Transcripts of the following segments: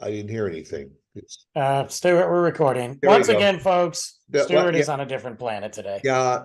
I didn't hear anything. Stuart, we're recording. There we Once go. again, folks, Well, Stuart yeah, is on a different planet today. yeah.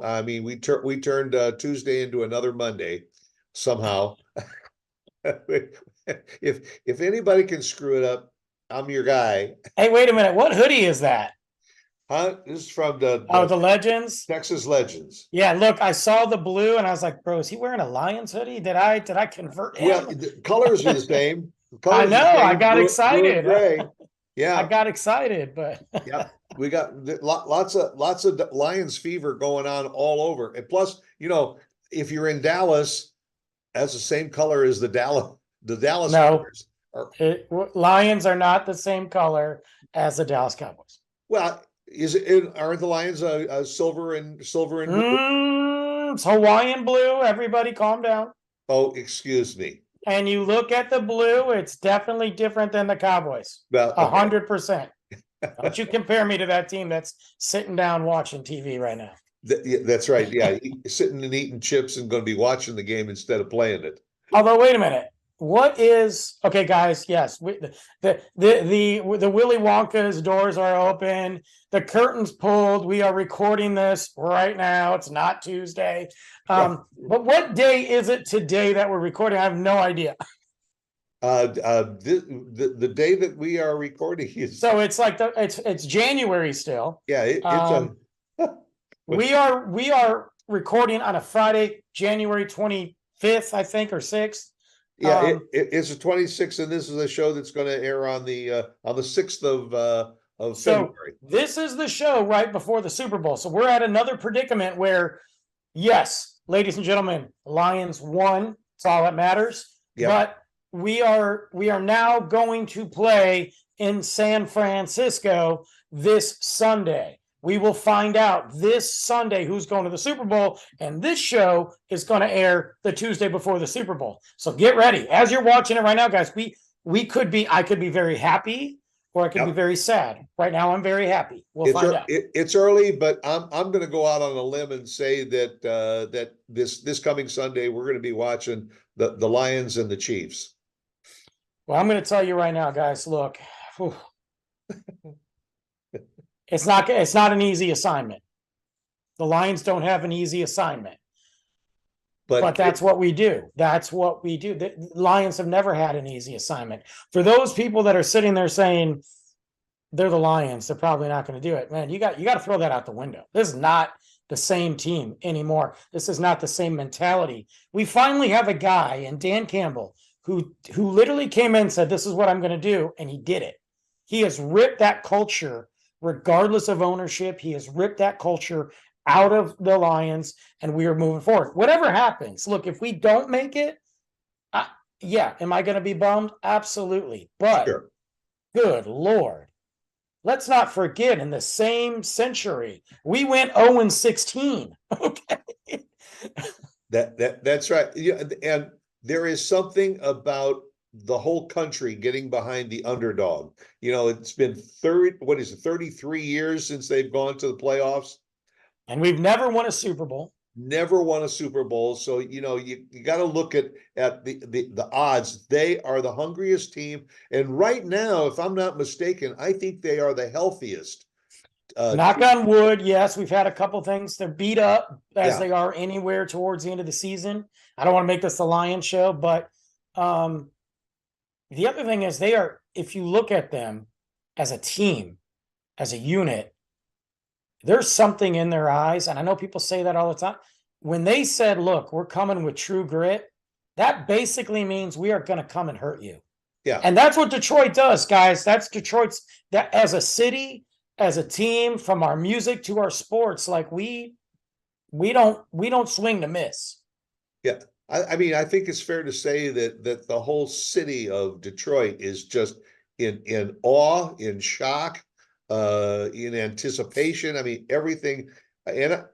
I mean, we turned Tuesday into another Monday somehow. If anybody can screw it up, I'm your guy. Hey, wait a minute. What hoodie is that? Huh? This is from the Oh, the Legends. Texas Legends. Yeah, look, I saw the blue and I was like, bro, is he wearing a Lions hoodie? Did I convert Well, him? the colors are the same. The I colors are know. the I same. got Blue and excited. gray. I Yeah. got excited, but Yeah, we got lots of Lions fever going on all over. And plus, if you're in Dallas, that's the same color as the Dallas no, colors. Or, Lions are not the same color as the Dallas Cowboys. well, aren't the Lions silver and blue? It's Hawaiian blue. Everybody calm down. Oh, excuse me. And you look at the blue, it's definitely different than the Cowboys. Well, A okay. 100%. Don't you compare me to that team that's sitting down watching TV right now. Yeah, that's right. Yeah, sitting and eating chips and going to be watching the game instead of playing it. Although, wait a minute. What is okay, guys? Yes, the Willy Wonka's doors are open. The curtains pulled. We are recording this right now. It's not Tuesday. But what day is it today that we're recording? I have no idea. The day that we are recording is So it's like it's January still. yeah, it's a We are recording on a Friday, January 25th, I think, or 6th. Yeah, it's the 26th, and this is a show that's going to air on the 6th of So February. this is the show right before the Super Bowl. So we're at another predicament where, yes, ladies and gentlemen, Lions won. It's all that matters. Yep. But we are now going to play in San Francisco this Sunday. We will find out this Sunday who's going to the Super Bowl, and this show is going to air the Tuesday before the Super Bowl. So get ready. As you're watching it right now, guys, I could be very happy or I could be Yep. very sad. Right now, I'm very happy. We'll find out. It's early, but I'm going to go out on a limb and say that this coming Sunday we're going to be watching the Lions and the Chiefs. Well, I'm going to tell you right now, guys. Look, it's not an easy assignment. The Lions don't have an easy assignment. But that's what we do. That's what we do. The Lions have never had an easy assignment. For those people that are sitting there saying they're the Lions, they're probably not going to do it. Man, you got to throw that out the window. This is not the same team anymore. This is not the same mentality. We finally have a guy in Dan Campbell who literally came in and said, "This is what I'm going to do," and he did it. He has ripped that culture, regardless of ownership. He has ripped that culture out of the Lions, and we are moving forward. Whatever happens, look, if we don't make it, yeah, am I going to be bummed? Absolutely. But Sure. Good Lord, let's not forget in the same century, we went 0-16. Okay. That's right. Yeah, and there is something about the whole country getting behind the underdog. It's been 33 years since they've gone to the playoffs. And we've never won a Super Bowl. Never won a Super Bowl. So, you got to look at the odds. They are the hungriest team. And right now, if I'm not mistaken, I think they are the healthiest. Knock on wood. Yes, we've had a couple things. They're beat up as Yeah. they are anywhere towards the end of the season. I don't want to make this the Lions show, but the other thing is they are, if you look at them as a team, as a unit, there's something in their eyes. And I know people say that all the time. When they said, "Look, we're coming with true grit," that basically means we are going to come and hurt you. Yeah. And that's what Detroit does, guys. That's Detroit's, that as a city, as a team, from our music to our sports, like we don't swing to miss. Yeah. I mean, I think it's fair to say that the whole city of Detroit is just in awe, in shock, in anticipation. I mean, everything, and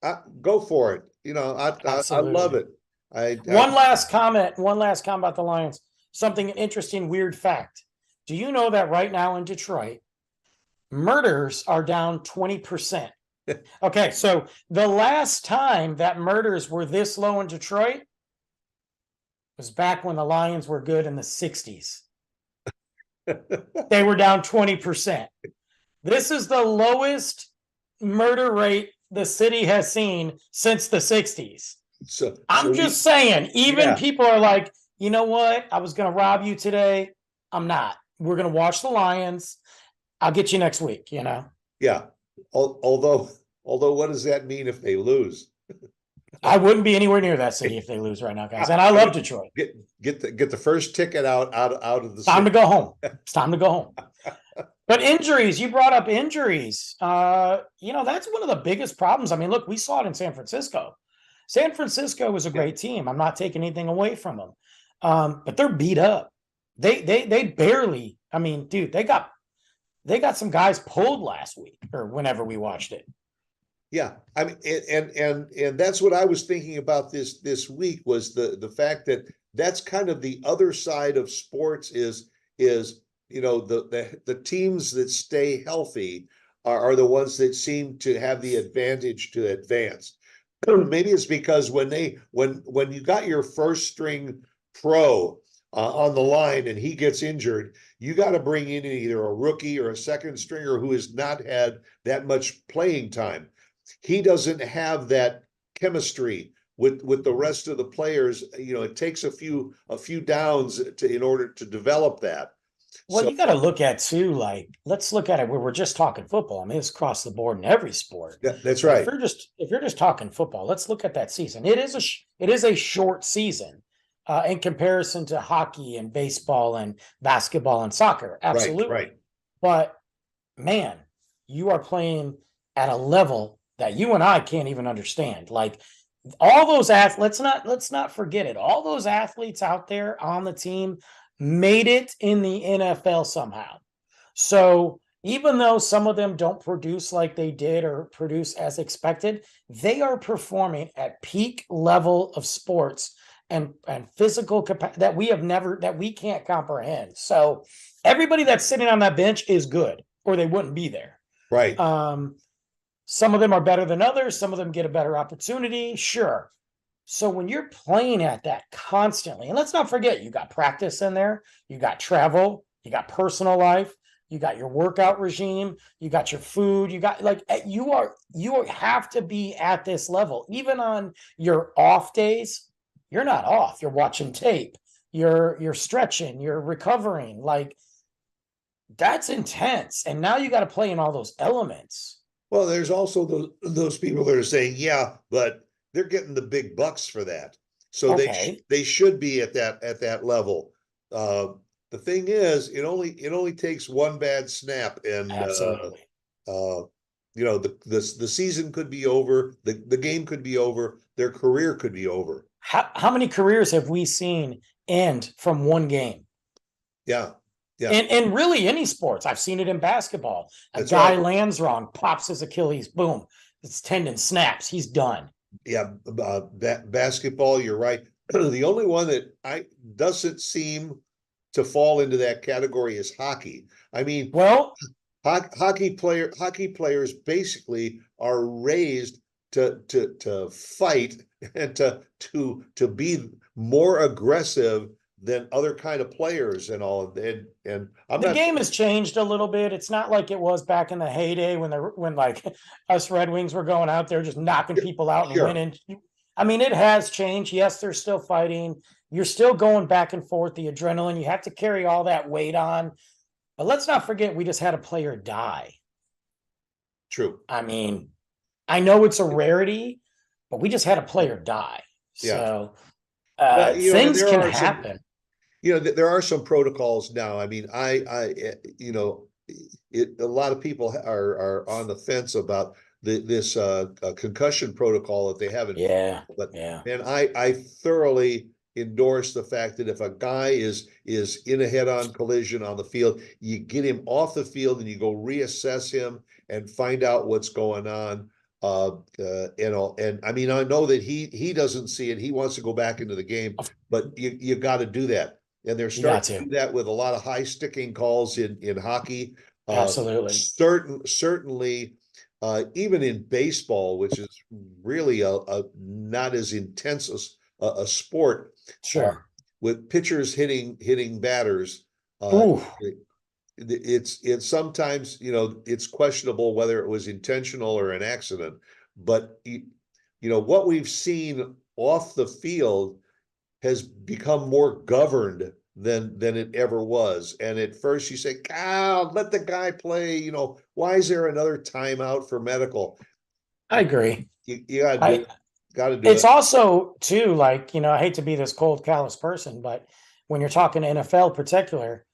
I go for it. I love it. One last comment about the Lions. Something interesting, weird fact. Do you know that right now in Detroit, murders are down 20%? Okay, so the last time that murders were this low in Detroit was back when the Lions were good in the 60s. They were down 20%. This is the lowest murder rate the city has seen since the 60s. I'm just saying, even people are like, you know what? I was going to rob you today. I'm not. We're going to watch the Lions. I'll get you next week, you know? Yeah. Although what does that mean if they lose? I wouldn't be anywhere near that city if they lose right now, guys. And I love Detroit. Get the first ticket out of the Time city. to go home. It's time to go home. But injuries, you brought up injuries. You know, that's one of the biggest problems. I mean, look, we saw it in San Francisco. San Francisco was a great team. I'm not taking anything away from them. But they're beat up. They barely, I mean, dude, they got some guys pulled last week or whenever we watched it. Yeah, I mean, and that's what I was thinking about this week was the fact that that's kind of the other side of sports is you know the teams that stay healthy are the ones that seem to have the advantage to advance. Maybe it's because when you got your first string pro on the line and he gets injured, you got to bring in either a rookie or a second stringer who has not had that much playing time. He doesn't have that chemistry with the rest of the players. You know, it takes a few downs in order to develop that. Well, you got to look at too, like, let's look at it where we're just talking football. I mean, it's across the board in every sport. Yeah, that's right. If you're just talking football, let's look at that season. It is a short season in comparison to hockey and baseball and basketball and soccer. Absolutely. Right. But man, you are playing at a level that you and I can't even understand. Like all those athletes, let's not forget it. All those athletes out there on the team made it in the NFL somehow. So even though some of them don't produce like they did or produce as expected, they are performing at peak level of sports and physical capacity that we can't comprehend. So everybody that's sitting on that bench is good, or they wouldn't be there. Right. Some of them are better than others. Some of them get a better opportunity. Sure. So when you're playing at that constantly, and let's not forget, you got practice in there, you got travel, you got personal life, you got your workout regime, you got your food, you got like you have to be at this level. Even on your off days, you're not off. You're watching tape, you're stretching, you're recovering. Like that's intense. And now you got to play in all those elements. Well, there's also those people that are saying, yeah, but they're getting the big bucks for that. So they should be at that level. The thing is, it only takes one bad snap and absolutely. You know, the season could be over, the game could be over, their career could be over. How many careers have we seen end from one game? Yeah. Yeah. And really any sports. I've seen it in basketball. A guy lands wrong, pops his Achilles, boom, his tendon snaps, he's done. Yeah, basketball, you're right. The only one that doesn't seem to fall into that category is hockey. I mean, well, hockey players basically are raised to fight and to be more aggressive than other kind of players and all. And the game has changed a little bit. It's not like it was back in the heyday when like us Red Wings were going out there just knocking people out and winning. I mean, it has changed. Yes, they're still fighting. You're still going back and forth, the adrenaline. You have to carry all that weight on. But let's not forget, we just had a player die. True. I mean, I know it's a rarity, but we just had a player die. So things can happen. There are some protocols now. I mean, a lot of people are on the fence about this concussion protocol that they haven't. Yeah. And I thoroughly endorse the fact that if a guy is in a head-on collision on the field, you get him off the field and you go reassess him and find out what's going on. And I mean, I know that he doesn't see it. He wants to go back into the game, but you got to do that. And they're starting to do that with a lot of high sticking calls in hockey. Absolutely. Certainly, even in baseball, which is really a not as intense a sport. Sure. With pitchers hitting batters. it's sometimes, it's questionable whether it was intentional or an accident, but what we've seen off the field has become more governed than it ever was. And at first you say, God, let the guy play, why is there another timeout for medical? I agree. You gotta do it. Gotta do It's it. also too, like, I hate to be this cold, callous person, but when you're talking NFL particular,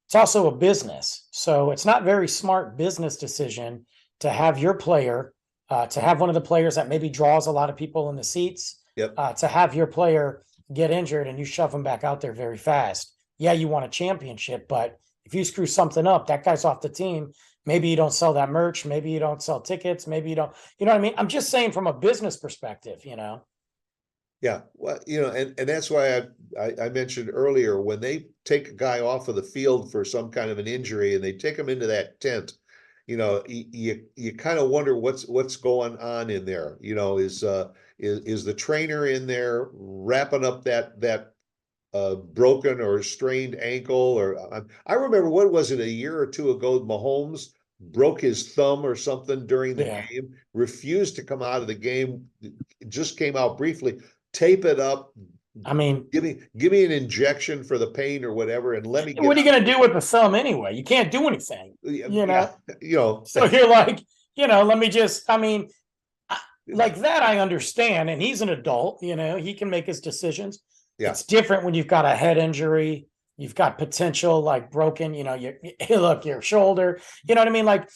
it's also a business. So it's not very smart business decision to have your player, to have one of the players that maybe draws a lot of people in the seats, Yep. to have your player get injured and you shove them back out there very fast. Yeah, you want a championship, but if you screw something up, that guy's off the team. Maybe you don't sell that merch. Maybe you don't sell tickets. Maybe you don't, you know what I mean? I'm just saying from a business perspective, Yeah, well, and that's why I mentioned earlier, when they take a guy off of the field for some kind of an injury and they take him into that tent, you kind of wonder what's going on in there. Is the trainer in there wrapping up that broken or strained ankle? Or I remember, what was it, a year or two ago, Mahomes broke his thumb or something during the game, refused to come out of the game, just came out briefly. Tape it up. I mean, give me an injection for the pain or whatever, and let me get. What are you going to do with the thumb anyway? You can't do anything, Yeah, So you're like, let me just. I mean, like that, I understand, and he's an adult. He can make his decisions. Yeah. It's different when you've got a head injury, you've got potential like broken. Your shoulder. You know what I mean? Like,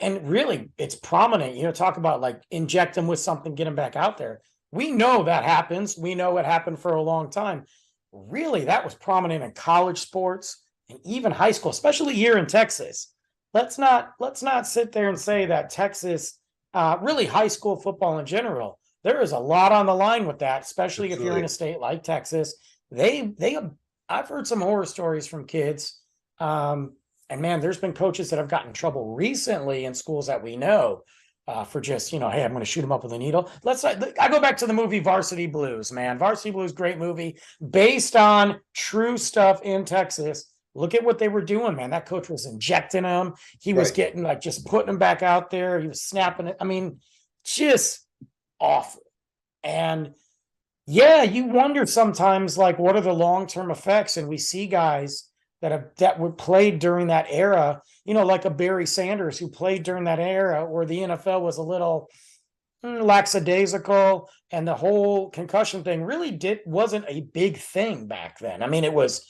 and really, it's prominent. Talk about like inject him with something, get him back out there. We know that happens. We know it happened for a long time. Really, that was prominent in college sports and even high school, especially here in Texas. Let's not sit there and say that Texas, really high school football in general, there is a lot on the line with that, especially if you're in a state like Texas. I've heard some horror stories from kids. And man, there's been coaches that have gotten in trouble recently in schools that we know. For just, hey, I'm going to shoot him up with a needle. I go back to the movie Varsity Blues, man. Varsity Blues, great movie, based on true stuff in Texas. Look at what they were doing, man. That coach was injecting him. He was getting like just putting him back out there. He was snapping it. I mean, just awful. And yeah, you wonder sometimes, like, what are the long-term effects? And we see guys that were played during that era, like a Barry Sanders who played during that era where the NFL was a little lackadaisical and the whole concussion thing really wasn't a big thing back then. I mean, it was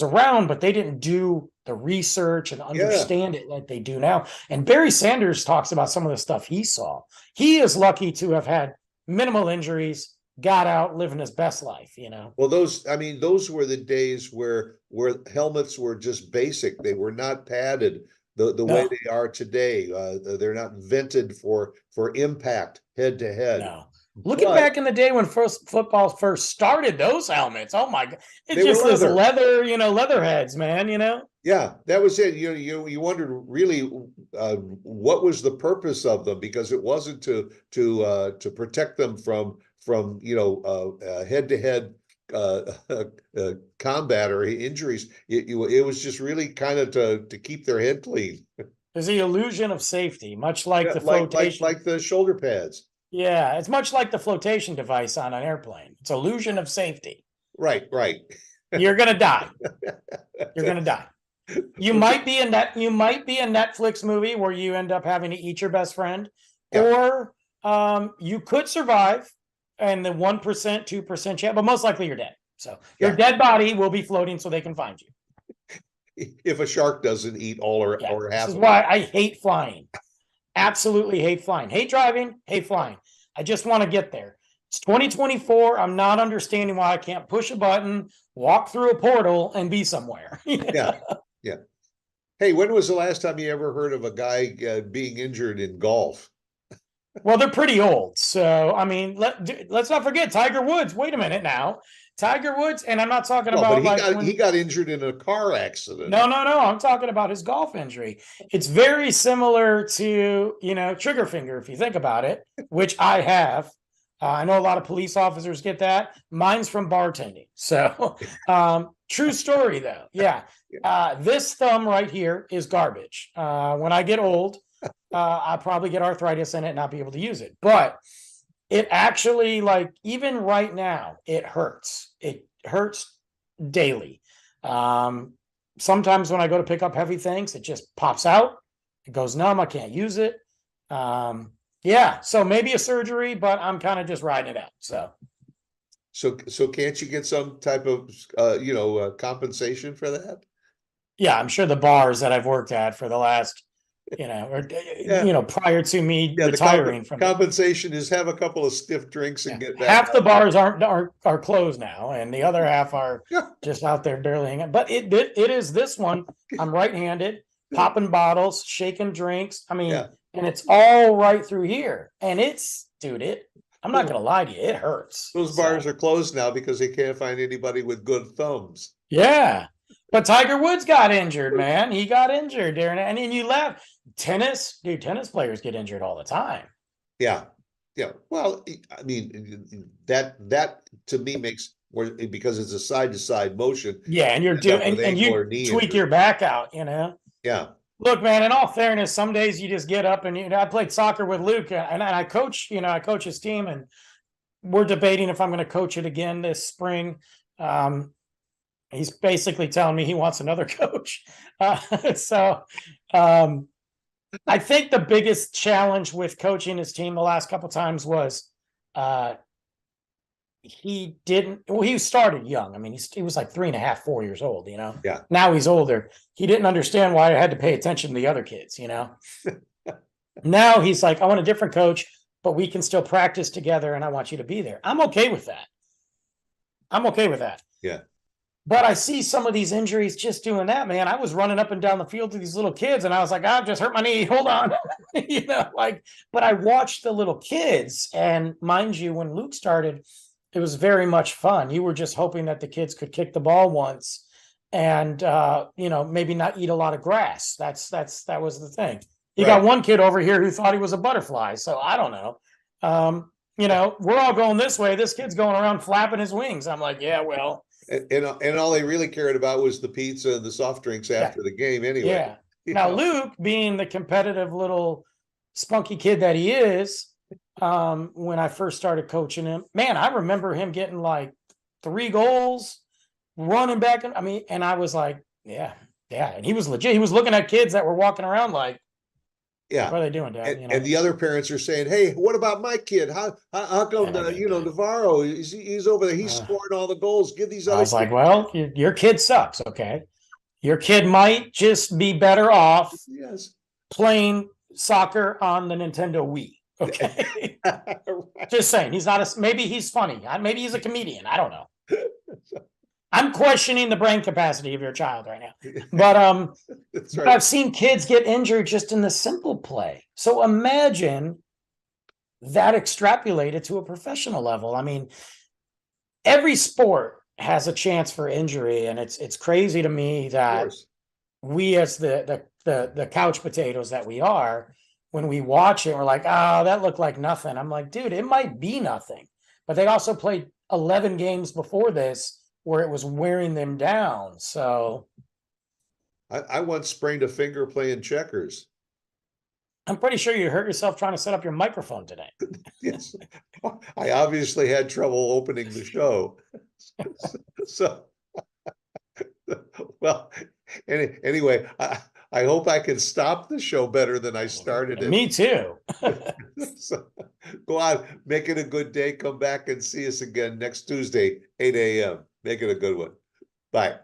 around, but they didn't do the research and understand it like they do now. And Barry Sanders talks about some of the stuff he saw. He is lucky to have had minimal injuries, got out living his best life, Well, those were the days where helmets were just basic. They were not padded the way they are today. They're not invented for impact head to head. No. Looking back in the day when football first started, those helmets, oh my God, it's just this leather, leather heads, man, Yeah, that was it. You wondered really what was the purpose of them, because it wasn't to protect them from head-to-head combat or injuries. It was just really kind of to keep their head clean. There's the illusion of safety, much like the flotation, like the shoulder pads. Yeah, it's much like the flotation device on an airplane. It's illusion of safety. Right. You're gonna die. You're gonna die. You might be a Netflix movie where you end up having to eat your best friend, or you could survive, and the 1%, 2% chance, but most likely you're dead. So your dead body will be floating so they can find you. If a shark doesn't eat all or half. This is why I hate flying. Absolutely hate flying. Hate driving, hate flying. I just want to get there. It's 2024. I'm not understanding why I can't push a button, walk through a portal, and be somewhere. Yeah. Hey, when was the last time you ever heard of a guy being injured in golf? Well, they're pretty old. So, I mean, let's not forget Tiger Woods. Wait a minute now. Tiger Woods, and I'm not talking about but he got injured in a car accident. No. I'm talking about his golf injury. It's very similar to, trigger finger, if you think about it, which I have. I know a lot of police officers get that. Mine's from bartending. So, true story though. Yeah. This thumb right here is garbage. When I get old, I'll probably get arthritis in it and not be able to use it. But it actually, like, even right now, it hurts. It hurts daily. Sometimes when I go to pick up heavy things, it just pops out. It goes numb. I can't use it. Yeah, so maybe a surgery, but I'm kind of just riding it out. So can't you get some type of compensation for that? Yeah, I'm sure the bars that I've worked at for the last, prior to me retiring from compensation is have a couple of stiff drinks and get back. Half the bars are closed now, and the other half are just out there barely hanging. But it is this one. I'm right-handed, popping bottles, shaking drinks. I mean, and it's all right through here. And I'm not gonna lie to you, it hurts. Those bars are closed now because they can't find anybody with good thumbs. Yeah. But Tiger Woods got injured, man. He got injured during it. And then you laugh. Tennis players get injured all the time. Yeah. Yeah. Well, I mean, that to me makes more, because it's a side to side motion. Yeah, and you're doing and you tweak your back out, Yeah. Look, man, in all fairness, some days you just get up and I played soccer with Luke and I coach, I coach his team, and we're debating if I'm going to coach it again this spring. He's basically telling me he wants another coach. I think the biggest challenge with coaching his team the last couple of times was he started young. I mean, he was like 3.5, 4 years old, Yeah. Now he's older. He didn't understand why I had to pay attention to the other kids, Now he's like, I want a different coach, but we can still practice together and I want you to be there. I'm okay with that. Yeah. But I see some of these injuries just doing that, man. I was running up and down the field to these little kids and I was like, I've just hurt my knee. Hold on. But I watched the little kids, and mind you, when Luke started, it was very much fun. You were just hoping that the kids could kick the ball once and, maybe not eat a lot of grass. That was the thing. You got one kid over here who thought he was a butterfly. So I don't know. We're all going this way. This kid's going around flapping his wings. I'm like, yeah, well. And all they really cared about was the pizza and the soft drinks after the game anyway. Yeah. Now, Luke, being the competitive little spunky kid that he is, when I first started coaching him, man, I remember him getting like 3 goals, running back. And I was like, yeah. And he was legit. He was looking at kids that were walking around like, yeah, what are they doing, Dad? And the other parents are saying, "Hey, what about my kid? How come Navarro? He's over there. He's scoring all the goals. Give these other." I was like, "Well, your kid sucks. Okay, your kid might just be better off playing soccer on the Nintendo Wii." Okay, right. Just saying. He's not maybe he's funny. Maybe he's a comedian. I don't know. I'm questioning the brain capacity of your child right now. But That's right. But I've seen kids get injured just in the simple play. So imagine that extrapolated to a professional level. I mean, every sport has a chance for injury, and it's crazy to me that we, as the couch potatoes that we are, when we watch it, we're like, oh, that looked like nothing. I'm like, dude, it might be nothing. But they also played 11 games before this where it was wearing them down. So I once sprained a finger playing checkers. I'm pretty sure you hurt yourself trying to set up your microphone today. Yes. I obviously had trouble opening the show. So well, anyway, I hope I can stop the show better than I started it. Me too. So, go on, make it a good day. Come back and see us again next Tuesday, 8 a.m. Make it a good one. Bye.